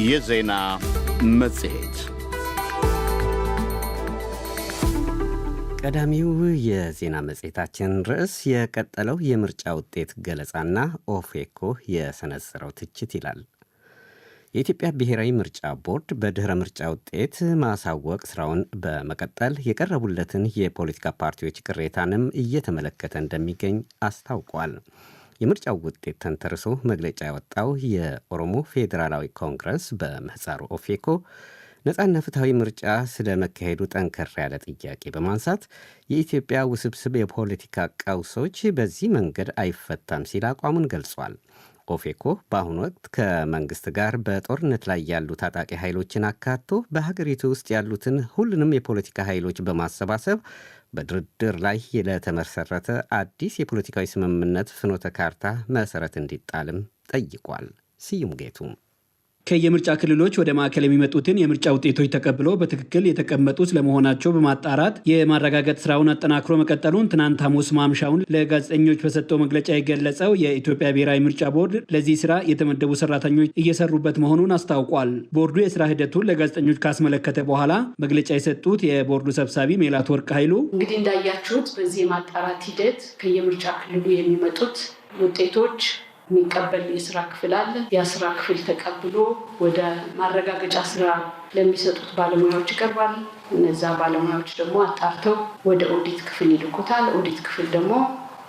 የዜና መጽሔት ቀዳሚው የዜና መጽሔታችን ርዕስ የቀጠለው የምርጫ ውጤት ገለጻና ኦፌኮ የሰነዘረው ትችት ይላል። የኢትዮጵያ ብሔራዊ ምርጫ ቦርድ በድህረ ምርጫ ውጤት ማሳወቅ ስራውን በመቀጠል የቀረቡለትን የፖለቲካ ፓርቲዎች ቅሬታንም እየተመለከተ እንደሚገኝ አስታውቋል። የምርጫው ውጤት ተንተርሶ መግለጫ ያወጣው የኦሮሞ ፌዴራላዊ ኮንግረስ በምህጻሩ ኦፌኮ ነፃና ፍትሐዊ ምርጫ ስለመካሄዱ ጠንከር ያለ ጥያቄ በማንሳት የኢትዮጵያ ውስብስብ የፖለቲካ ቀውሶች በዚህ መንገድ አይፈታም ሲል አቋሙን ገልጿል። ኦፌኮ በአሁኑ ወቅት ከመንግስት ጋር በጦርነት ላይ ያሉ ታጣቂ ኃይሎችን አካቶ በሀገሪቱ ውስጥ ያሉትን ሁሉንም የፖለቲካ ኃይሎች በማሰባሰብ በድርድር ላይ ለተመሰረተ አዲስ የፖለቲካዊ ስምምነት ፍኖተ ካርታ መሰረት እንዲጣልም ጠይቋል። ስዩም ጌቱ ከየምርጫ ክልሎች ወደ ማዕከል የሚመጡትን የምርጫ ውጤቶች ተቀብሎ በትክክል የተቀመጡት ለመሆናቸው በማጣራት የማረጋገጥ ስራውን አጠናክሮ መቀጠሉን ትናንት ሐሙስ ማምሻውን ለጋዜጠኞች በሰጠው መግለጫ የገለጸው የኢትዮጵያ ብሔራዊ ምርጫ ቦርድ ለዚህ ስራ የተመደቡ ሰራተኞች እየሰሩበት መሆኑን አስታውቋል። ቦርዱ የስራ ሂደቱን ለጋዜጠኞች ካስመለከተ በኋላ መግለጫ የሰጡት የቦርዱ ሰብሳቢ ሜላትወርቅ ኃይሉ እንግዲህ እንዳያችሁት በዚህ የማጣራት ሂደት ከየምርጫ ክልሉ የሚመጡት ውጤቶች የሚቀበል የስራ ክፍል አለ። ያ ስራ ክፍል ተቀብሎ ወደ ማረጋገጫ ስራ ለሚሰጡት ባለሙያዎች ይቀርባል። እነዛ ባለሙያዎች ደግሞ አጣርተው ወደ ኦዲት ክፍል ይልኩታል። ኦዲት ክፍል ደግሞ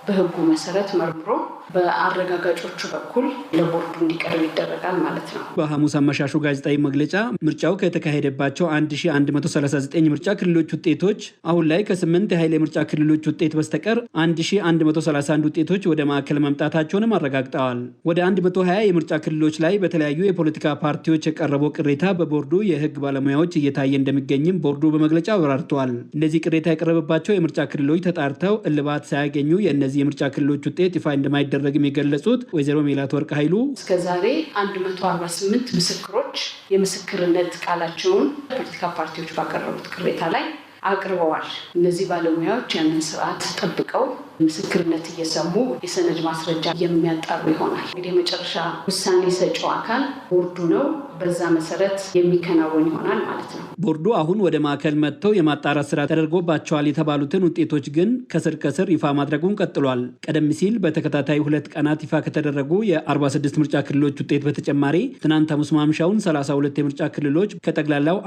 በሕጉ መሰረት መርምሮ በአረጋጋጮቹ በኩል ለቦርዱ እንዲቀርብ ይደረጋል ማለት ነው። በሐሙስ አመሻሹ ጋዜጣዊ መግለጫ ምርጫው ከተካሄደባቸው 1139 ምርጫ ክልሎች ውጤቶች አሁን ላይ ከ8 የኃይል የምርጫ ክልሎች ውጤት በስተቀር 1131 ውጤቶች ወደ ማዕከል መምጣታቸውንም አረጋግጠዋል። ወደ 120 የምርጫ ክልሎች ላይ በተለያዩ የፖለቲካ ፓርቲዎች የቀረበው ቅሬታ በቦርዱ የሕግ ባለሙያዎች እየታየ እንደሚገኝም ቦርዱ በመግለጫው አብራርተዋል። እነዚህ ቅሬታ የቀረበባቸው የምርጫ ክልሎች ተጣርተው እልባት ሳያገኙ የእነዚህ የምርጫ ክልሎች ውጤት ይፋ እንደማይደረግም የገለጹት ወይዘሮ ሜላትወርቅ ኃይሉ እስከዛሬ 148 ምስክሮች የምስክርነት ቃላቸውን ፖለቲካ ፓርቲዎች ባቀረቡት ቅሬታ ላይ አቅርበዋል። እነዚህ ባለሙያዎች ያንን ስርዓት ጠብቀው ምስክርነት እየሰሙ የሰነድ ማስረጃ የሚያጣሩ ይሆናል። እንግዲህ የመጨረሻ ውሳኔ ሰጪው አካል ቦርዱ ነው። በዛ መሰረት የሚከናወን ይሆናል ማለት ነው። ቦርዱ አሁን ወደ ማዕከል መጥተው የማጣራት ስራ ተደርጎባቸዋል የተባሉትን ውጤቶች ግን ከስር ከስር ይፋ ማድረጉን ቀጥሏል። ቀደም ሲል በተከታታይ 2 ቀናት ይፋ ከተደረጉ የ46 ምርጫ ክልሎች ውጤት በተጨማሪ ትናንት ሐሙስ ማምሻውን 32 የምርጫ ክልሎች ከጠቅላላው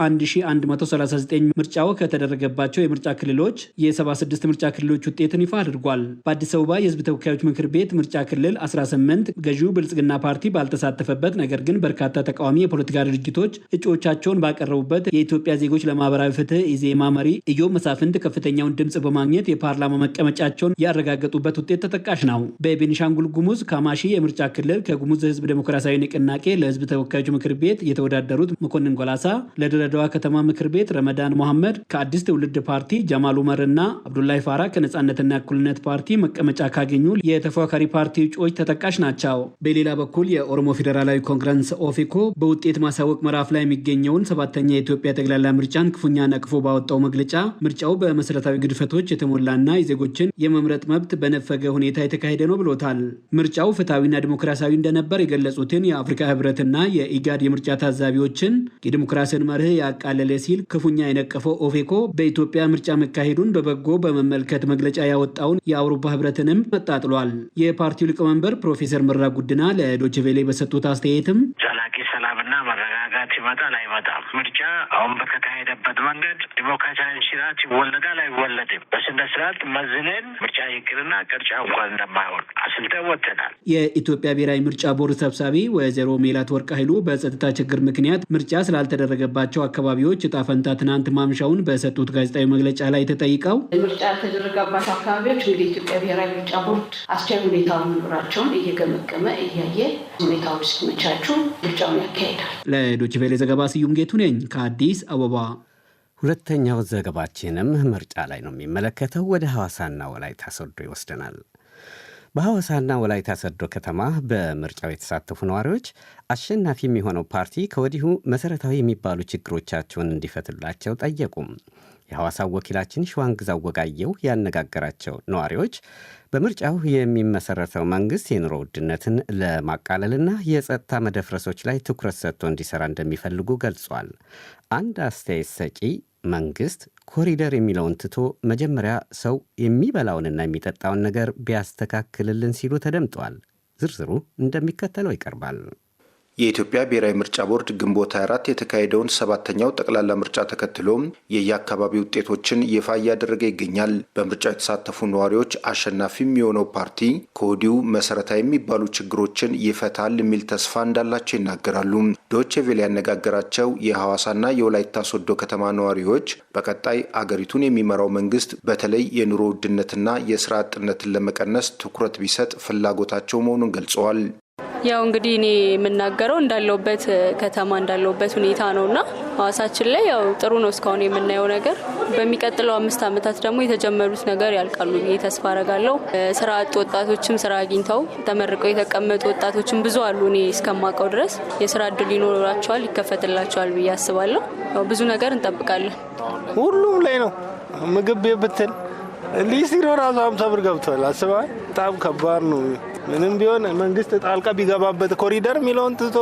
1139 ምርጫው ከተደረገባቸው የምርጫ ክልሎች የ76 ምርጫ ክልሎች ውጤትን ይፋ አድርጓል። በአዲስ አበባ የህዝብ ተወካዮች ምክር ቤት ምርጫ ክልል 18 ገዢው ብልጽግና ፓርቲ ባልተሳተፈበት ነገር ግን በርካታ ተቃዋሚ የፖለቲካ ድርጅቶች እጩዎቻቸውን ባቀረቡበት የኢትዮጵያ ዜጎች ለማህበራዊ ፍትህ ኢዜማ መሪ ኢዮብ መሳፍንት ከፍተኛውን ድምጽ በማግኘት የፓርላማ መቀመጫቸውን ያረጋገጡበት ውጤት ተጠቃሽ ነው። በቤኒሻንጉል ጉሙዝ ካማሺ የምርጫ ክልል ከጉሙዝ ህዝብ ዴሞክራሲያዊ ንቅናቄ ለህዝብ ተወካዮች ምክር ቤት የተወዳደሩት መኮንን ጎላሳ፣ ለድሬዳዋ ከተማ ምክር ቤት ረመዳን መሐመድ፣ ከአዲስ ትውልድ ፓርቲ ጀማል ኡመር እና አብዱላይ ፋራ ከነጻነትና እኩልነት ፓርቲ መቀመጫ ካገኙ የተፎካካሪ ፓርቲ እጩዎች ተጠቃሽ ናቸው። በሌላ በኩል የኦሮሞ ፌዴራላዊ ኮንግረስ ኦፌኮ በውጤት ማሳወቅ ምዕራፍ ላይ የሚገኘውን 7ኛ የኢትዮጵያ ጠቅላላ ምርጫን ክፉኛ ነቅፎ ባወጣው መግለጫ ምርጫው በመሰረታዊ ግድፈቶች የተሞላና የዜጎችን የመምረጥ መብት በነፈገ ሁኔታ የተካሄደ ነው ብሎታል። ምርጫው ፍትሐዊና ዲሞክራሲያዊ እንደነበር የገለጹትን የአፍሪካ ህብረትና የኢጋድ የምርጫ ታዛቢዎችን የዲሞክራሲን መርህ ያቃለለ ሲል ክፉኛ የነቀፈው ኦፌኮ በኢትዮጵያ ምርጫ መካሄዱን በበጎ በመመልከት መግለጫ ያወጣውን የአውሮፓ ህብረትንም አጣጥሏል። የፓርቲው ሊቀመንበር ፕሮፌሰር መረራ ጉዲና ለዶይቼ ቬለ በሰጡት አስተያየትም ዘላቂ ሰላምና መረጋጋት ይመጣል አይመጣም፣ ምርጫ አሁን በተካሄደበት መንገድ ዲሞክራሲያዊ ስርዓት ይወለዳል አይወለድም፣ በስነ ስርዓት መዝነን ምርጫ ይቅርና ቅርጫ እንኳን እንደማይሆን አስልተን ወጥተናል። የኢትዮጵያ ብሔራዊ ምርጫ ቦርድ ሰብሳቢ ወይዘሮ ሜላትወርቅ ኃይሉ በጸጥታ ችግር ምክንያት ምርጫ ስላልተደረገባቸው አካባቢዎች እጣ ፈንታ ትናንት ማምሻውን በሰጡት ጋዜጣዊ መግለጫ ላይ ተጠይቀው ምርጫ ያልተደረገባቸው አካባቢዎች እንግዲህ የኢትዮጵያ ብሔራዊ ምርጫ ቦርድ አስቻይ ሁኔታው መኖራቸውን እየገመገመ እያየ ሁኔታዎች ሲመቻቹ ምርጫውን ያካሄዳል። ለዶይቼ ቬለ ዘገባ ስዩም ጌቱ ነኝ ከአዲስ አበባ። ሁለተኛው ዘገባችንም ምርጫ ላይ ነው የሚመለከተው። ወደ ሐዋሳና ወላይታ ሶዶ ይወስደናል። በሐዋሳና ወላይታ ሶዶ ከተማ በምርጫው የተሳተፉ ነዋሪዎች አሸናፊ የሚሆነው ፓርቲ ከወዲሁ መሰረታዊ የሚባሉ ችግሮቻቸውን እንዲፈትላቸው ጠየቁም። የሐዋሳው ወኪላችን ሸዋንግዛው ወጋየው ያነጋገራቸው ነዋሪዎች በምርጫው የሚመሰረተው መንግሥት የኑሮ ውድነትን ለማቃለልና የጸጥታ መደፍረሶች ላይ ትኩረት ሰጥቶ እንዲሠራ እንደሚፈልጉ ገልጿል። አንድ አስተያየት ሰጪ መንግሥት ኮሪደር የሚለውን ትቶ መጀመሪያ ሰው የሚበላውንና የሚጠጣውን ነገር ቢያስተካክልልን ሲሉ ተደምጠዋል። ዝርዝሩ እንደሚከተለው ይቀርባል። የኢትዮጵያ ብሔራዊ ምርጫ ቦርድ ግንቦት 24 የተካሄደውን 7ኛው ጠቅላላ ምርጫ ተከትሎ የየአካባቢ ውጤቶችን ይፋ እያደረገ ይገኛል። በምርጫው የተሳተፉ ነዋሪዎች አሸናፊ የሚሆነው ፓርቲ ከወዲሁ መሰረታዊ የሚባሉ ችግሮችን ይፈታል የሚል ተስፋ እንዳላቸው ይናገራሉ። ዶቼ ቬለ ያነጋገራቸው የሐዋሳና የወላይታ ሶዶ ከተማ ነዋሪዎች በቀጣይ አገሪቱን የሚመራው መንግስት በተለይ የኑሮ ውድነትና የስራ አጥነትን ለመቀነስ ትኩረት ቢሰጥ ፍላጎታቸው መሆኑን ገልጸዋል። ያው እንግዲህ እኔ የምናገረው እንዳለውበት ከተማ እንዳለውበት ሁኔታ ነውና ሐዋሳችን ላይ ያው ጥሩ ነው እስካሁን የምናየው ነገር። በሚቀጥለው 5 ዓመታት ደግሞ የተጀመሩት ነገር ያልቃሉ ብዬ ተስፋ አረጋለሁ። ስራ አጥ ወጣቶችም ስራ አግኝተው ተመርቀው የተቀመጡ ወጣቶችም ብዙ አሉ። እኔ እስከማውቀው ድረስ የስራ እድል ይኖራቸዋል፣ ይከፈትላቸዋል ብዬ አስባለሁ። ያው ብዙ ነገር እንጠብቃለን። ሁሉም ላይ ነው። ምግብ ብትል ሊስትሮ ራሱ 50 ብር ገብቷል። አስበዋል። በጣም ከባድ ነው። ምንም ቢሆን መንግስት ጣልቃ ቢገባበት ኮሪደር የሚለውን ትቶ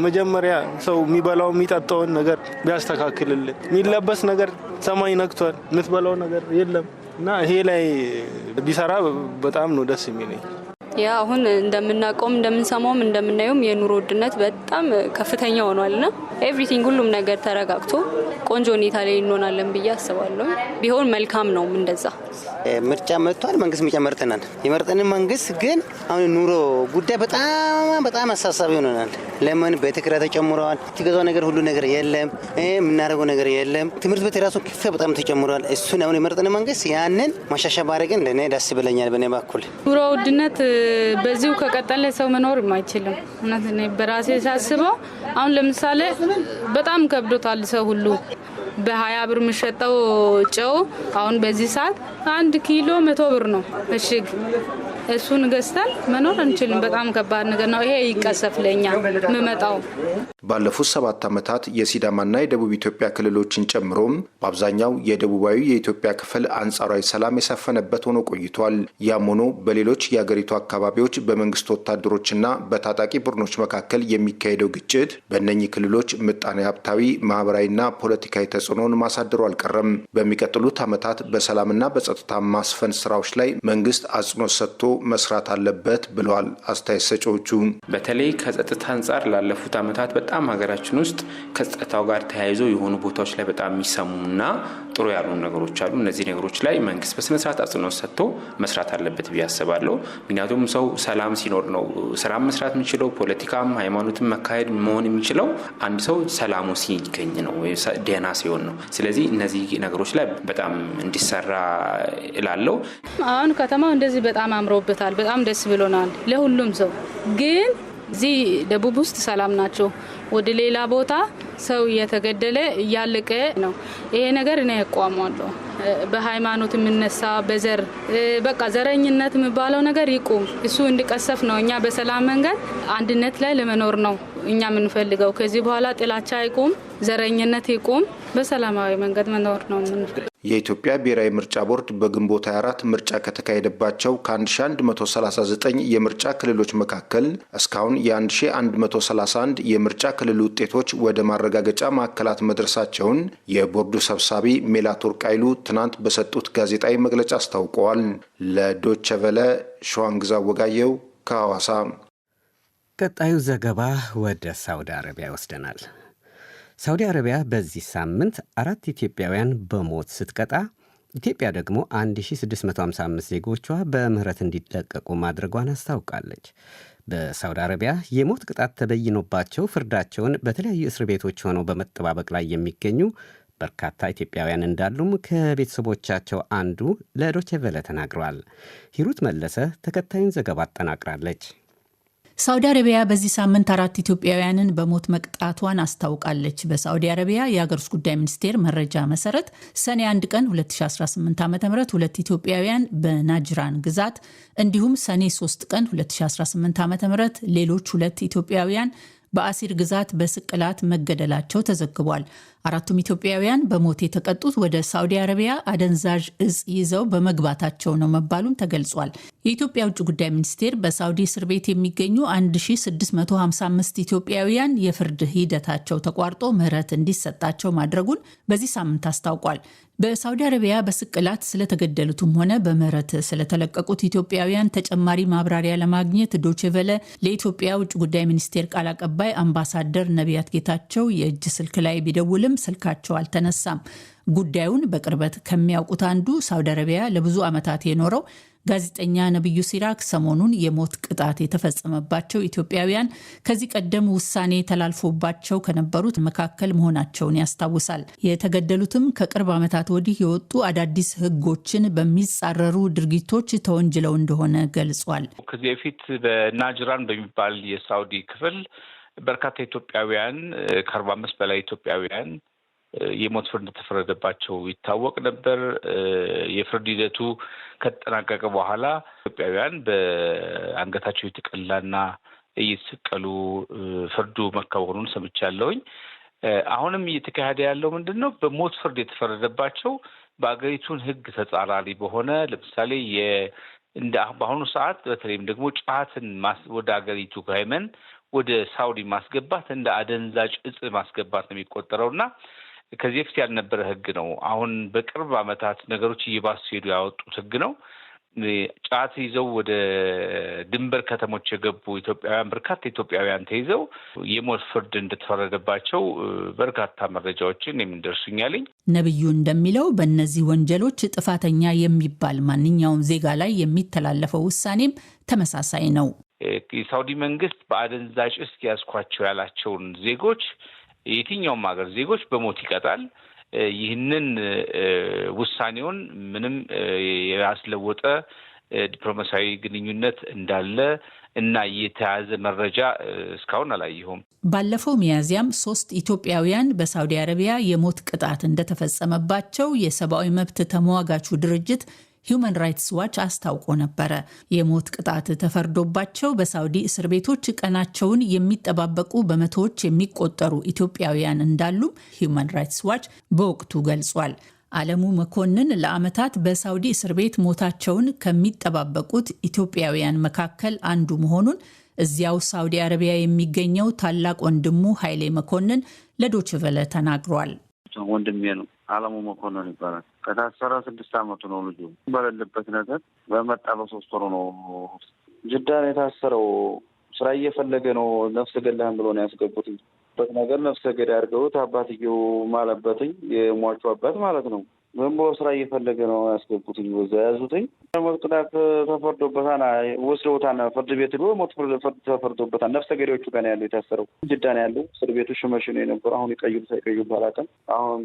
መጀመሪያ ሰው የሚበላው የሚጠጣውን ነገር ቢያስተካክልልን። የሚለበስ ነገር ሰማይ ነክቷል፣ የምትበላው ነገር የለም እና ይሄ ላይ ቢሰራ በጣም ነው ደስ የሚለኝ። ያ አሁን እንደምናውቀውም እንደምንሰማውም እንደምናየውም የኑሮ ውድነት በጣም ከፍተኛ ሆኗልና ኤቭሪቲንግ ሁሉም ነገር ተረጋግቶ ቆንጆ ሁኔታ ላይ እንሆናለን ብዬ አስባለሁ። ቢሆን መልካም ነው። እንደዛ ምርጫ መጥቷል። መንግስት የሚጨመርተናል የመረጠንን መንግስት ግን አሁን ኑሮ ጉዳይ በጣም አሳሳቢ ሆነናል። ለምን ቤት ኪራይ ተጨምሯል። ትገዛው ነገር ሁሉ ነገር የለም። የምናደርገው ነገር የለም። ትምህርት ቤት የራሱ ክፍያ በጣም ተጨምሯል። እሱን አሁን የመረጠን መንግስት ያንን ማሻሻያ ባደረገን ለእኔ ደስ ብለኛል። በእኔ በኩል ኑሮ ውድነት በዚሁ ከቀጠለ ሰው መኖር አይችልም። እውነት ነው። በራሴ ሳስበው አሁን ለምሳሌ በጣም ከብዶታል ሰው ሁሉ። በ20 ብር የሚሸጠው ጨው አሁን በዚህ ሰዓት 1 ኪሎ 100 ብር ነው እሽግ። እሱን ገዝተን መኖር አንችልም። በጣም ከባድ ነገር ነው። ይሄ ይቀሰፍ ለኛ የምመጣው። ባለፉት 7 ዓመታት የሲዳማና የደቡብ ኢትዮጵያ ክልሎችን ጨምሮ በአብዛኛው የደቡባዊ የኢትዮጵያ ክፍል አንጻራዊ ሰላም የሰፈነበት ሆኖ ቆይቷል። ያም ሆኖ በሌሎች የአገሪቱ አካባቢዎች በመንግስት ወታደሮችና በታጣቂ ቡድኖች መካከል የሚካሄደው ግጭት በእነኚህ ክልሎች ምጣኔ ሀብታዊ፣ ማህበራዊና ፖለቲካዊ ተጽዕኖን ማሳደሩ አልቀረም። በሚቀጥሉት ዓመታት በሰላምና በጸጥታ ማስፈን ስራዎች ላይ መንግስት አጽንኦት ሰጥቶ መስራት አለበት ብለዋል አስተያየት ሰጪዎቹ። በተለይ ከጸጥታ አንጻር ላለፉት ዓመታት በጣም ሀገራችን ውስጥ ከጸጥታው ጋር ተያይዞ የሆኑ ቦታዎች ላይ በጣም የሚሰሙና ጥሩ ያሉ ነገሮች አሉ። እነዚህ ነገሮች ላይ መንግስት በስነ ስርዓት አጽንኦት ሰጥቶ መስራት አለበት ብዬ አስባለሁ። ምክንያቱም ሰው ሰላም ሲኖር ነው ስራ መስራት የሚችለው፣ ፖለቲካም ሃይማኖትም መካሄድ መሆን የሚችለው አንድ ሰው ሰላሙ ሲገኝ ነው ወይ ደህና ሲሆን ነው። ስለዚህ እነዚህ ነገሮች ላይ በጣም እንዲሰራ እላለሁ። አሁን ከተማው እንደዚህ በጣም አምሮበታል። በጣም ደስ ብሎናል ለሁሉም ሰው። ግን እዚህ ደቡብ ውስጥ ሰላም ናቸው። ወደ ሌላ ቦታ ሰው እየተገደለ እያለቀ ነው። ይሄ ነገር እኔ ያቋማለሁ። በሃይማኖት የምነሳ በዘር በቃ ዘረኝነት የሚባለው ነገር ይቁም። እሱ እንዲቀሰፍ ነው። እኛ በሰላም መንገድ አንድነት ላይ ለመኖር ነው እኛ የምንፈልገው። ከዚህ በኋላ ጥላቻ ይቁም፣ ዘረኝነት ይቁም፣ በሰላማዊ መንገድ መኖር ነው የምንፈልገው። የኢትዮጵያ ብሔራዊ ምርጫ ቦርድ በግንቦት 24 ምርጫ ከተካሄደባቸው ከ1139 የምርጫ ክልሎች መካከል እስካሁን የ1131 የምርጫ ክልል ውጤቶች ወደ ማረጋገጫ ማዕከላት መድረሳቸውን የቦርዱ ሰብሳቢ ሜላትወርቅ ኃይሉ ትናንት በሰጡት ጋዜጣዊ መግለጫ አስታውቀዋል። ለዶቼ ቬለ ሸዋንግዛው ወጋየው ከሐዋሳ። ቀጣዩ ዘገባ ወደ ሳውዲ አረቢያ ይወስደናል። ሳውዲ አረቢያ በዚህ ሳምንት 4 ኢትዮጵያውያን በሞት ስትቀጣ ኢትዮጵያ ደግሞ 1655 ዜጎቿ በምህረት እንዲለቀቁ ማድረጓን አስታውቃለች። በሳውዲ አረቢያ የሞት ቅጣት ተበይኖባቸው ፍርዳቸውን በተለያዩ እስር ቤቶች ሆነው በመጠባበቅ ላይ የሚገኙ በርካታ ኢትዮጵያውያን እንዳሉም ከቤተሰቦቻቸው አንዱ ለዶቼ ቬለ ተናግረዋል። ሂሩት መለሰ ተከታዩን ዘገባ አጠናቅራለች። ሳውዲ አረቢያ በዚህ ሳምንት 4 ኢትዮጵያውያንን በሞት መቅጣቷን አስታውቃለች። በሳውዲ አረቢያ የሀገር ውስጥ ጉዳይ ሚኒስቴር መረጃ መሰረት ሰኔ 1 ቀን 2018 ዓ.ም 2 ኢትዮጵያውያን በናጅራን ግዛት እንዲሁም ሰኔ 3 ቀን 2018 ዓ.ም ሌሎች 2 ኢትዮጵያውያን በአሲር ግዛት በስቅላት መገደላቸው ተዘግቧል። 4ቱም ኢትዮጵያውያን በሞት የተቀጡት ወደ ሳዑዲ አረቢያ አደንዛዥ እጽ ይዘው በመግባታቸው ነው መባሉም ተገልጿል። የኢትዮጵያ ውጭ ጉዳይ ሚኒስቴር በሳዑዲ እስር ቤት የሚገኙ 1655 ኢትዮጵያውያን የፍርድ ሂደታቸው ተቋርጦ ምህረት እንዲሰጣቸው ማድረጉን በዚህ ሳምንት አስታውቋል። በሳዑዲ አረቢያ በስቅላት ስለተገደሉትም ሆነ በምህረት ስለተለቀቁት ኢትዮጵያውያን ተጨማሪ ማብራሪያ ለማግኘት ዶቼ ቬለ ለኢትዮጵያ ውጭ ጉዳይ ሚኒስቴር ቃል አቀባይ አምባሳደር ነቢያት ጌታቸው የእጅ ስልክ ላይ ቢደውልም ስልካቸው አልተነሳም። ጉዳዩን በቅርበት ከሚያውቁት አንዱ ሳዑዲ አረቢያ ለብዙ ዓመታት የኖረው ጋዜጠኛ ነብዩ ሲራክ ሰሞኑን የሞት ቅጣት የተፈጸመባቸው ኢትዮጵያውያን ከዚህ ቀደም ውሳኔ ተላልፎባቸው ከነበሩት መካከል መሆናቸውን ያስታውሳል። የተገደሉትም ከቅርብ ዓመታት ወዲህ የወጡ አዳዲስ ሕጎችን በሚጻረሩ ድርጊቶች ተወንጅለው እንደሆነ ገልጿል። ከዚህ በፊት በናጅራን በሚባል የሳዑዲ ክፍል በርካታ ኢትዮጵያውያን ከ45 በላይ ኢትዮጵያውያን የሞት ፍርድ እንደተፈረደባቸው ይታወቅ ነበር። የፍርድ ሂደቱ ከተጠናቀቀ በኋላ ኢትዮጵያውያን በአንገታቸው የተቀላና እየተሰቀሉ ፍርዱ መከወኑን ሰምቻለሁኝ። አሁንም እየተካሄደ ያለው ምንድን ነው? በሞት ፍርድ የተፈረደባቸው በአገሪቱን ሕግ ተጻራሪ በሆነ ለምሳሌ በአሁኑ ሰዓት በተለይም ደግሞ ጫትን ወደ አገሪቱ ከየመን ወደ ሳዑዲ ማስገባት እንደ አደንዛዥ እጽ ማስገባት ነው የሚቆጠረውና ከዚህ በፊት ያልነበረ ህግ ነው። አሁን በቅርብ ዓመታት ነገሮች እየባሱ ሄዱ ያወጡት ህግ ነው። ጫት ይዘው ወደ ድንበር ከተሞች የገቡ ኢትዮጵያውያን በርካታ ኢትዮጵያውያን ተይዘው የሞት ፍርድ እንደተፈረደባቸው በርካታ መረጃዎችን የሚደርሱኛልኝ። ነብዩ እንደሚለው በእነዚህ ወንጀሎች ጥፋተኛ የሚባል ማንኛውም ዜጋ ላይ የሚተላለፈው ውሳኔም ተመሳሳይ ነው። የሳዑዲ መንግስት በአደንዛዥ እጽ ያዝኳቸው ያላቸውን ዜጎች የትኛውም ሀገር ዜጎች በሞት ይቀጣል። ይህንን ውሳኔውን ምንም ያስለወጠ ዲፕሎማሲያዊ ግንኙነት እንዳለ እና የተያዘ መረጃ እስካሁን አላየሁም። ባለፈው ሚያዝያም 3 ኢትዮጵያውያን በሳዑዲ አረቢያ የሞት ቅጣት እንደተፈጸመባቸው የሰብአዊ መብት ተሟጋቹ ድርጅት ሂዩማን ራይትስ ዋች አስታውቆ ነበረ። የሞት ቅጣት ተፈርዶባቸው በሳዑዲ እስር ቤቶች ቀናቸውን የሚጠባበቁ በመቶዎች የሚቆጠሩ ኢትዮጵያውያን እንዳሉም ሂዩማን ራይትስ ዋች በወቅቱ ገልጿል። አለሙ መኮንን ለዓመታት በሳዑዲ እስር ቤት ሞታቸውን ከሚጠባበቁት ኢትዮጵያውያን መካከል አንዱ መሆኑን እዚያው ሳዑዲ አረቢያ የሚገኘው ታላቅ ወንድሙ ኃይሌ መኮንን ለዶይቼ ቬለ ተናግሯል። ወንድሜ ነው። አለሙ መኮንን ይባላል። ከታሰረ 6 ዓመቱ ነው። ልጁ በሌለበት ነገር በመጣ በ3 ወሩ ነው። ጅዳን የታሰረው ስራ እየፈለገ ነው። ነፍሰ ገዳህን ብሎ ነው ያስገቡት። በት ነገር ነፍሰ ገዳይ አድርገውት አባትየው ማለበትኝ የሟቹ አባት ማለት ነው። ዝም ብሎ ስራ እየፈለገ ነው ያስገቡትኝ። በዛ ያዙትኝ። ሞት ቅጣት ተፈርዶበታል። ወስደውታል። ፍርድ ቤት ሄዶ ሞት ፍርድ ተፈርዶበታል። ነፍሰ ገዳዮቹ ጋር ያለው የታሰረው ጅዳ ነው ያለው። እስር ቤቱ ሽመሽ ነው የነበረው። አሁን ይቀይሩ ሳይቀይሩ ባላቀም አሁን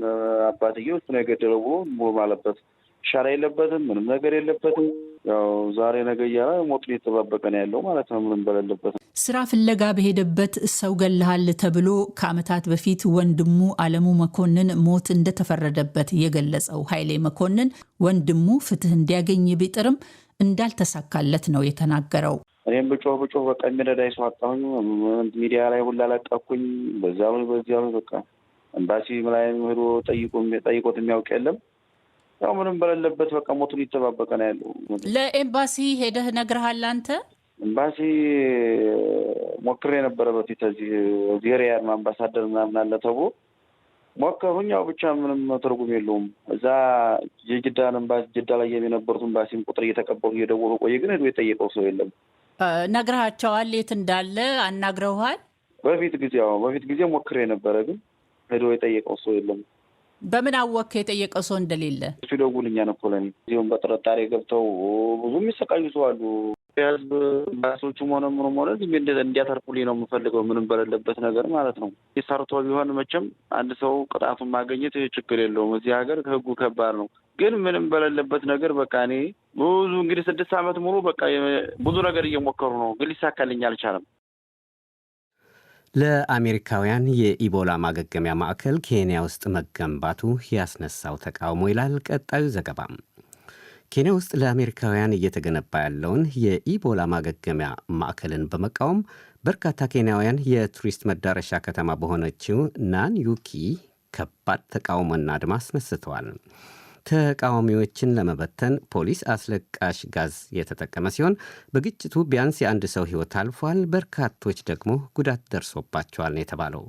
አባትየው እሱ ነው የገደለው ብሎ ማለበት ሻራ የለበትም። ምንም ነገር የለበትም። ያው ዛሬ ነገ እያለ ሞቱን እየተጠባበቀ ነው ያለው ማለት ነው። ምንም በሌለበት ስራ ፍለጋ በሄደበት ሰው ገለሃል ተብሎ ከዓመታት በፊት ወንድሙ አለሙ መኮንን ሞት እንደተፈረደበት የገለጸው ኃይሌ መኮንን ወንድሙ ፍትህ እንዲያገኝ ቢጥርም እንዳልተሳካለት ነው የተናገረው። እኔም ብጮህ በቃ የሚረዳኝ ሰው አጣሁኝ። ሚዲያ ላይ ሁላ ለቀኩኝ። በዚያ በቃ ኤምባሲ ላይ ሄዶ ጠይቆት የሚያውቅ የለም። ያው ምንም በሌለበት በቃ ሞቱን እየተጠባበቀ ነው ያለው። ለኤምባሲ ሄደህ ነግረሃል አንተ? ኤምባሲ ሞክሬ የነበረ በፊት እዚህ ሪያድ አምባሳደር ምናምን አለ ተብሎ ሞከሩኝ። ያው ብቻ ምንም ትርጉም የለውም። እዛ የጅዳን ኤምባሲ ጅዳ ላይ የነበሩት ኤምባሲም ቁጥር እየተቀበሉ እየደወሉ ቆየ። ግን ሄዶ የጠየቀው ሰው የለም። ነግረሃቸዋል? የት እንዳለ አናግረውሃል? በፊት ጊዜ ሞክሬ የነበረ ግን ሄዶ የጠየቀው ሰው የለም። በምን አወቅ የጠየቀው ሰው እንደሌለ? እሱ ደውልኛ ነው ኮሎኒ እዚሁም በጥርጣሬ ገብተው ብዙ የሚሰቃዩ ሰው አሉ። የህዝብ ባሶቹም ሆነ ምንም ሆነ እንዲያተርፉልኝ ነው የምፈልገው። ምንም በሌለበት ነገር ማለት ነው። ሰርቶ ቢሆን መቼም አንድ ሰው ቅጣቱን ማግኘት ችግር የለውም። እዚህ ሀገር ህጉ ከባድ ነው። ግን ምንም በሌለበት ነገር በቃ እኔ ብዙ እንግዲህ 6 ዓመት ሙሉ በቃ ብዙ ነገር እየሞከሩ ነው። ግን ሊሳካልኝ አልቻለም። ለአሜሪካውያን የኢቦላ ማገገሚያ ማዕከል ኬንያ ውስጥ መገንባቱ ያስነሳው ተቃውሞ ይላል ቀጣዩ ዘገባም። ኬንያ ውስጥ ለአሜሪካውያን እየተገነባ ያለውን የኢቦላ ማገገሚያ ማዕከልን በመቃወም በርካታ ኬንያውያን የቱሪስት መዳረሻ ከተማ በሆነችው ናንዩኪ ከባድ ተቃውሞና አድማ አስነስተዋል። ተቃዋሚዎችን ለመበተን ፖሊስ አስለቃሽ ጋዝ የተጠቀመ ሲሆን በግጭቱ ቢያንስ የአንድ ሰው ሕይወት አልፏል። በርካቶች ደግሞ ጉዳት ደርሶባቸዋል ነው የተባለው።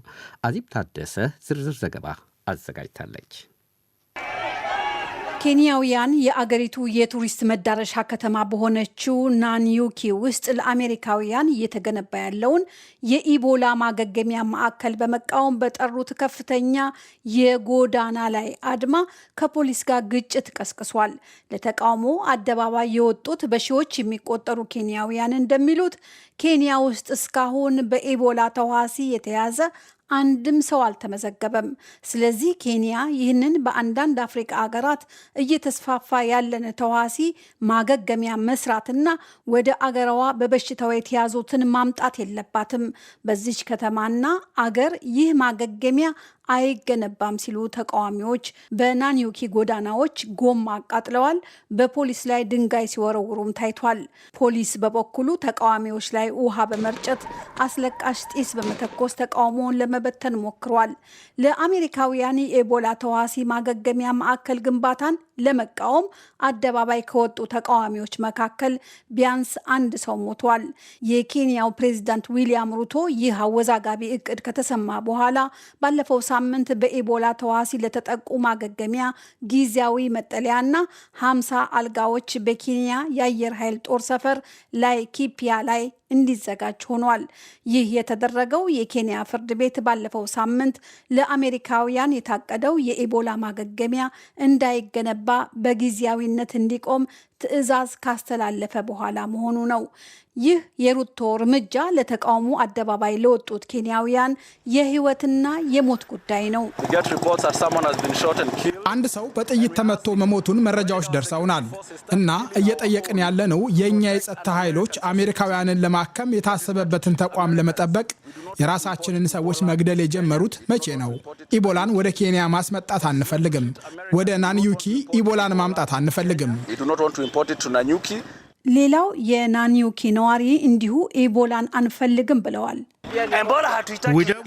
አዚብ ታደሰ ዝርዝር ዘገባ አዘጋጅታለች። ኬንያውያን የአገሪቱ የቱሪስት መዳረሻ ከተማ በሆነችው ናኒዩኪ ውስጥ ለአሜሪካውያን እየተገነባ ያለውን የኢቦላ ማገገሚያ ማዕከል በመቃወም በጠሩት ከፍተኛ የጎዳና ላይ አድማ ከፖሊስ ጋር ግጭት ቀስቅሷል። ለተቃውሞ አደባባይ የወጡት በሺዎች የሚቆጠሩ ኬንያውያን እንደሚሉት ኬንያ ውስጥ እስካሁን በኢቦላ ተዋሲ የተያዘ አንድም ሰው አልተመዘገበም። ስለዚህ ኬንያ ይህንን በአንዳንድ አፍሪካ አገራት እየተስፋፋ ያለን ተዋሲ ማገገሚያ መስራትና ወደ አገረዋ በበሽታው የተያዙትን ማምጣት የለባትም። በዚች ከተማና አገር ይህ ማገገሚያ አይገነባም ሲሉ ተቃዋሚዎች በናኒዩኪ ጎዳናዎች ጎማ አቃጥለዋል። በፖሊስ ላይ ድንጋይ ሲወረውሩም ታይቷል። ፖሊስ በበኩሉ ተቃዋሚዎች ላይ ውሃ በመርጨት አስለቃሽ ጢስ በመተኮስ ተቃውሞውን ለመበተን ሞክሯል። ለአሜሪካውያን የኢቦላ ተዋሲ ማገገሚያ ማዕከል ግንባታን ለመቃወም አደባባይ ከወጡ ተቃዋሚዎች መካከል ቢያንስ አንድ ሰው ሞቷል። የኬንያው ፕሬዝዳንት ዊሊያም ሩቶ ይህ አወዛጋቢ እቅድ ከተሰማ በኋላ ባለፈው ሳምንት በኢቦላ ተዋሲ ለተጠቁ ማገገሚያ ጊዜያዊ መጠለያና 50 አልጋዎች በኬንያ የአየር ኃይል ጦር ሰፈር ላይኪፒያ ላይ እንዲዘጋጅ ሆኗል። ይህ የተደረገው የኬንያ ፍርድ ቤት ባለፈው ሳምንት ለአሜሪካውያን የታቀደው የኢቦላ ማገገሚያ እንዳይገነባ በጊዜያዊነት እንዲቆም ትዕዛዝ ካስተላለፈ በኋላ መሆኑ ነው። ይህ የሩቶ እርምጃ ለተቃውሞ አደባባይ ለወጡት ኬንያውያን የሕይወትና የሞት ጉዳይ ነው። አንድ ሰው በጥይት ተመቶ መሞቱን መረጃዎች ደርሰውናል እና እየጠየቅን ያለነው የእኛ የጸጥታ ኃይሎች አሜሪካውያንን ለማከም የታሰበበትን ተቋም ለመጠበቅ የራሳችንን ሰዎች መግደል የጀመሩት መቼ ነው? ኢቦላን ወደ ኬንያ ማስመጣት አንፈልግም። ወደ ናኒዩኪ ኢቦላን ማምጣት አንፈልግም። ሌላው የናኒዩኪ ነዋሪ እንዲሁ ኢቦላን አንፈልግም ብለዋል።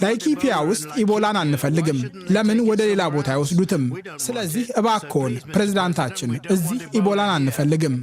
ላይኪፒያ ውስጥ ኢቦላን አንፈልግም። ለምን ወደ ሌላ ቦታ አይወስዱትም? ስለዚህ እባክዎን ፕሬዝዳንታችን እዚህ ኢቦላን አንፈልግም።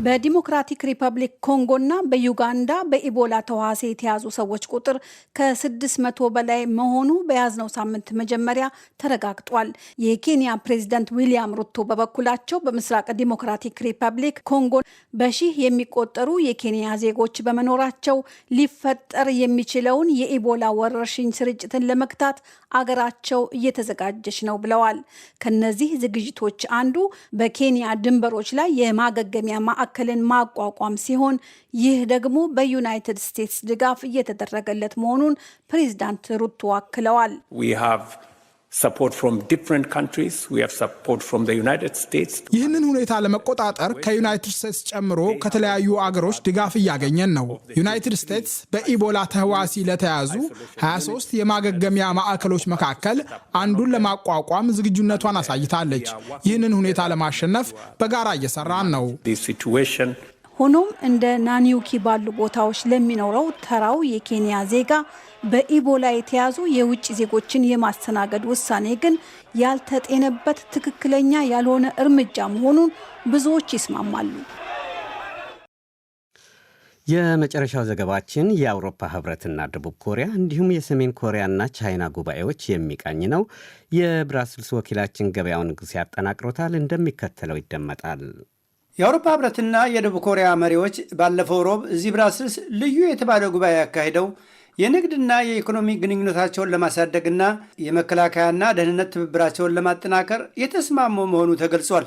በዲሞክራቲክ ሪፐብሊክ ኮንጎና በዩጋንዳ በኢቦላ ተዋሲ የተያዙ ሰዎች ቁጥር ከ600 በላይ መሆኑ በያዝነው ሳምንት መጀመሪያ ተረጋግጧል። የኬንያ ፕሬዝዳንት ዊሊያም ሩቶ በበኩላቸው በምስራቅ ዲሞክራቲክ ሪፐብሊክ ኮንጎ በሺህ የሚቆጠሩ የኬንያ ዜጎች በመኖራቸው ሊፈጠር የሚችለውን የኢቦላ ወረርሽኝ ስርጭትን ለመግታት አገራቸው እየተዘጋጀች ነው ብለዋል። ከነዚህ ዝግጅቶች አንዱ በኬንያ ድንበሮች ላይ የማገገሚያ ማዕከልን ማቋቋም ሲሆን ይህ ደግሞ በዩናይትድ ስቴትስ ድጋፍ እየተደረገለት መሆኑን ፕሬዝዳንት ሩቶ አክለዋል። ይህንን ሁኔታ ለመቆጣጠር ከዩናይትድ ስቴትስ ጨምሮ ከተለያዩ አገሮች ድጋፍ እያገኘን ነው። ዩናይትድ ስቴትስ በኢቦላ ተህዋሲ ለተያዙ 23 የማገገሚያ ማዕከሎች መካከል አንዱን ለማቋቋም ዝግጁነቷን አሳይታለች። ይህንን ሁኔታ ለማሸነፍ በጋራ እየሰራን ነው። ሆኖም እንደ ናኒዩኪ ባሉ ቦታዎች ለሚኖረው ተራው የኬንያ ዜጋ በኢቦላ የተያዙ የውጭ ዜጎችን የማስተናገድ ውሳኔ ግን ያልተጤነበት ትክክለኛ ያልሆነ እርምጃ መሆኑን ብዙዎች ይስማማሉ። የመጨረሻው ዘገባችን የአውሮፓ ህብረትና ደቡብ ኮሪያ እንዲሁም የሰሜን ኮሪያና ቻይና ጉባኤዎች የሚቃኝ ነው። የብራስልስ ወኪላችን ገበያው ንጉሴ ያጠናቅሮታል፣ እንደሚከተለው ይደመጣል። የአውሮፓ ህብረትና የደቡብ ኮሪያ መሪዎች ባለፈው ሮብ እዚህ ብራስልስ ልዩ የተባለ ጉባኤ ያካሂደው የንግድና የኢኮኖሚ ግንኙነታቸውን ለማሳደግና የመከላከያና ደህንነት ትብብራቸውን ለማጠናከር የተስማሙ መሆኑ ተገልጿል።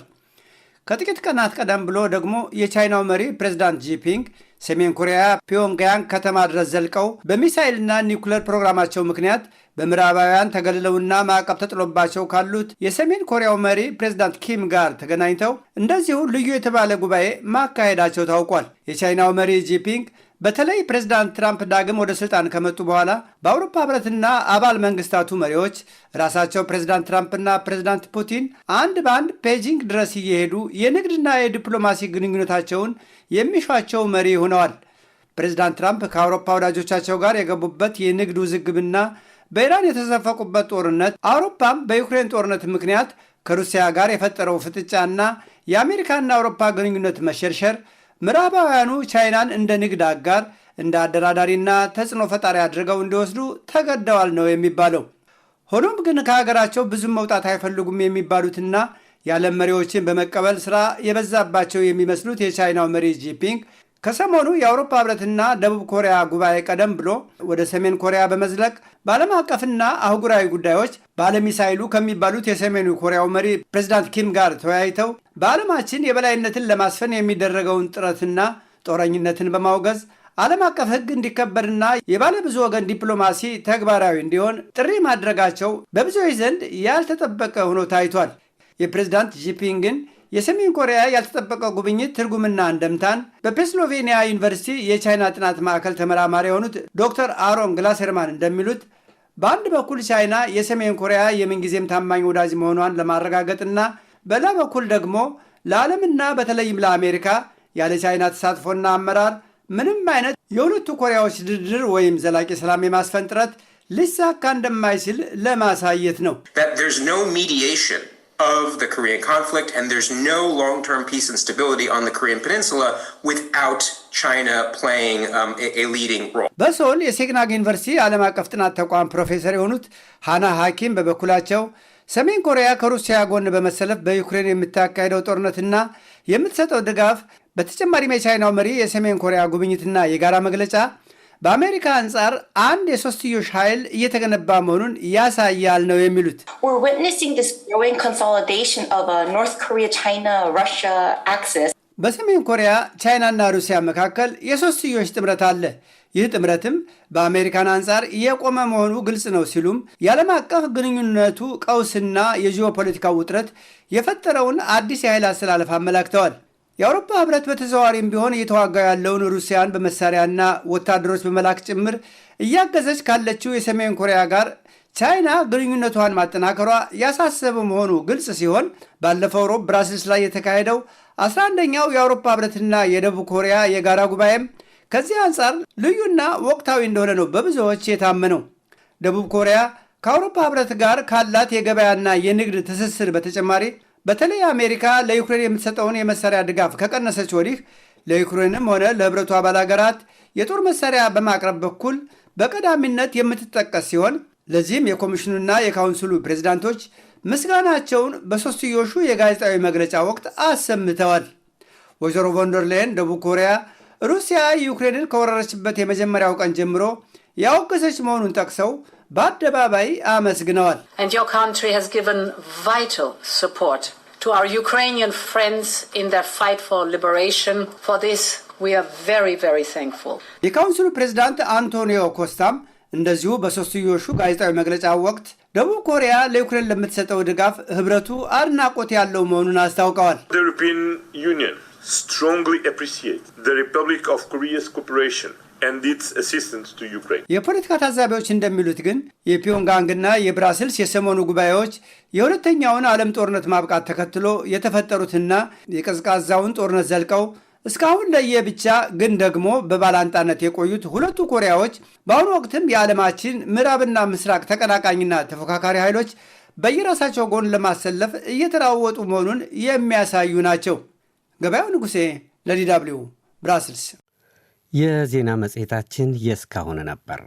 ከጥቂት ቀናት ቀደም ብሎ ደግሞ የቻይናው መሪ ፕሬዝዳንት ጂፒንግ ሰሜን ኮሪያ ፒዮንግያንግ ከተማ ድረስ ዘልቀው በሚሳይልና ኒውክሌር ፕሮግራማቸው ምክንያት በምዕራባውያን ተገልለውና ማዕቀብ ተጥሎባቸው ካሉት የሰሜን ኮሪያው መሪ ፕሬዝዳንት ኪም ጋር ተገናኝተው እንደዚሁ ልዩ የተባለ ጉባኤ ማካሄዳቸው ታውቋል። የቻይናው መሪ ጂፒንግ በተለይ ፕሬዝዳንት ትራምፕ ዳግም ወደ ስልጣን ከመጡ በኋላ በአውሮፓ ህብረትና አባል መንግስታቱ መሪዎች ራሳቸው ፕሬዝዳንት ትራምፕና ፕሬዝዳንት ፑቲን አንድ በአንድ ቤጂንግ ድረስ እየሄዱ የንግድና የዲፕሎማሲ ግንኙነታቸውን የሚሿቸው መሪ ሆነዋል። ፕሬዝዳንት ትራምፕ ከአውሮፓ ወዳጆቻቸው ጋር የገቡበት የንግድ ውዝግብና በኢራን የተዘፈቁበት ጦርነት፣ አውሮፓም በዩክሬን ጦርነት ምክንያት ከሩሲያ ጋር የፈጠረው ፍጥጫና የአሜሪካና አውሮፓ ግንኙነት መሸርሸር ምዕራባውያኑ ቻይናን እንደ ንግድ አጋር፣ እንደ አደራዳሪና ተጽዕኖ ፈጣሪ አድርገው እንዲወስዱ ተገደዋል ነው የሚባለው። ሆኖም ግን ከሀገራቸው ብዙም መውጣት አይፈልጉም የሚባሉትና የዓለም መሪዎችን በመቀበል ስራ የበዛባቸው የሚመስሉት የቻይናው መሪ ጂፒንግ ከሰሞኑ የአውሮፓ ህብረትና ደቡብ ኮሪያ ጉባኤ ቀደም ብሎ ወደ ሰሜን ኮሪያ በመዝለቅ በዓለም አቀፍና አህጉራዊ ጉዳዮች ባለሚሳይሉ ከሚባሉት የሰሜኑ ኮሪያው መሪ ፕሬዚዳንት ኪም ጋር ተወያይተው በዓለማችን የበላይነትን ለማስፈን የሚደረገውን ጥረትና ጦረኝነትን በማውገዝ ዓለም አቀፍ ሕግ እንዲከበርና የባለ ብዙ ወገን ዲፕሎማሲ ተግባራዊ እንዲሆን ጥሪ ማድረጋቸው በብዙዎች ዘንድ ያልተጠበቀ ሆኖ ታይቷል። የፕሬዝዳንት ጂፒንግን የሰሜን ኮሪያ ያልተጠበቀ ጉብኝት ትርጉምና እንደምታን በፔንስሎቬኒያ ዩኒቨርሲቲ የቻይና ጥናት ማዕከል ተመራማሪ የሆኑት ዶክተር አሮን ግላሰርማን እንደሚሉት በአንድ በኩል ቻይና የሰሜን ኮሪያ የምንጊዜም ታማኝ ወዳጅ መሆኗን ለማረጋገጥና በሌላ በኩል ደግሞ ለዓለምና በተለይም ለአሜሪካ ያለ ቻይና ተሳትፎና አመራር ምንም አይነት የሁለቱ ኮሪያዎች ድርድር ወይም ዘላቂ ሰላም የማስፈን ጥረት ሊሳካ እንደማይችል ለማሳየት ነው። of the Korean conflict, and there's no long-term peace and stability on the Korean Peninsula without China playing a leading role. በሶል የሴግናግ ዩኒቨርሲቲ ዓለም አቀፍ ጥናት ተቋም ፕሮፌሰር የሆኑት ሃና ሐኪም በበኩላቸው ሰሜን ኮሪያ ከሩሲያ ጎን በመሰለፍ በዩክሬን የምታካሄደው ጦርነትና የምትሰጠው ድጋፍ በተጨማሪም የቻይናው መሪ የሰሜን ኮሪያ ጉብኝትና የጋራ መግለጫ በአሜሪካ አንጻር አንድ የሶስትዮሽ ኃይል እየተገነባ መሆኑን ያሳያል ነው የሚሉት። We're witnessing this growing consolidation of a North Korea, China, Russia axis. በሰሜን ኮሪያ ቻይናና ሩሲያ መካከል የሶስትዮሽ ጥምረት አለ። ይህ ጥምረትም በአሜሪካን አንጻር የቆመ መሆኑ ግልጽ ነው ሲሉም የዓለም አቀፍ ግንኙነቱ ቀውስና የጂኦፖለቲካ ውጥረት የፈጠረውን አዲስ የኃይል አስተላለፍ አመላክተዋል። የአውሮፓ ህብረት በተዘዋዋሪም ቢሆን እየተዋጋ ያለውን ሩሲያን በመሳሪያና ወታደሮች በመላክ ጭምር እያገዘች ካለችው የሰሜን ኮሪያ ጋር ቻይና ግንኙነቷን ማጠናከሯ ያሳሰበ መሆኑ ግልጽ ሲሆን ባለፈው ሮብ ብራስልስ ላይ የተካሄደው 11ኛው የአውሮፓ ህብረትና የደቡብ ኮሪያ የጋራ ጉባኤም ከዚህ አንጻር ልዩና ወቅታዊ እንደሆነ ነው በብዙዎች የታመነው። ደቡብ ኮሪያ ከአውሮፓ ህብረት ጋር ካላት የገበያና የንግድ ትስስር በተጨማሪ በተለይ አሜሪካ ለዩክሬን የምትሰጠውን የመሳሪያ ድጋፍ ከቀነሰች ወዲህ ለዩክሬንም ሆነ ለህብረቱ አባል ሀገራት የጦር መሳሪያ በማቅረብ በኩል በቀዳሚነት የምትጠቀስ ሲሆን ለዚህም የኮሚሽኑና የካውንስሉ ፕሬዝዳንቶች ምስጋናቸውን በሶስትዮሹ የጋዜጣዊ መግለጫ ወቅት አሰምተዋል። ወይዘሮ ቮንደርላይን ደቡብ ኮሪያ ሩሲያ ዩክሬንን ከወረረችበት የመጀመሪያው ቀን ጀምሮ ያወገዘች መሆኑን ጠቅሰው በአደባባይ አመስግነዋል። And your country has given vital support to our Ukrainian friends in their fight for liberation. For this we are very, very thankful. የካውንስሉ ፕሬዝዳንት አንቶኒዮ ኮስታም እንደዚሁ በሶስትዮሹ ጋዜጣዊ መግለጫ ወቅት ደቡብ ኮሪያ ለዩክሬን ለምትሰጠው ድጋፍ ህብረቱ አድናቆት ያለው መሆኑን አስታውቀዋል። The European Union strongly appreciates the Republic of Korea's cooperation and its assistance to Ukraine. የፖለቲካ ታዛቢዎች እንደሚሉት ግን የፒዮንጋንግና የብራስልስ የሰሞኑ ጉባኤዎች የሁለተኛውን ዓለም ጦርነት ማብቃት ተከትሎ የተፈጠሩትና የቀዝቃዛውን ጦርነት ዘልቀው እስካሁን ለየብቻ ግን ደግሞ በባላንጣነት የቆዩት ሁለቱ ኮሪያዎች በአሁኑ ወቅትም የዓለማችን ምዕራብና ምስራቅ ተቀናቃኝና ተፎካካሪ ኃይሎች በየራሳቸው ጎን ለማሰለፍ እየተራወጡ መሆኑን የሚያሳዩ ናቸው። ገበያው ንጉሴ ለዲ ደብልዩ ብራስልስ። የዜና መጽሔታችን የእስካሁን ነበር።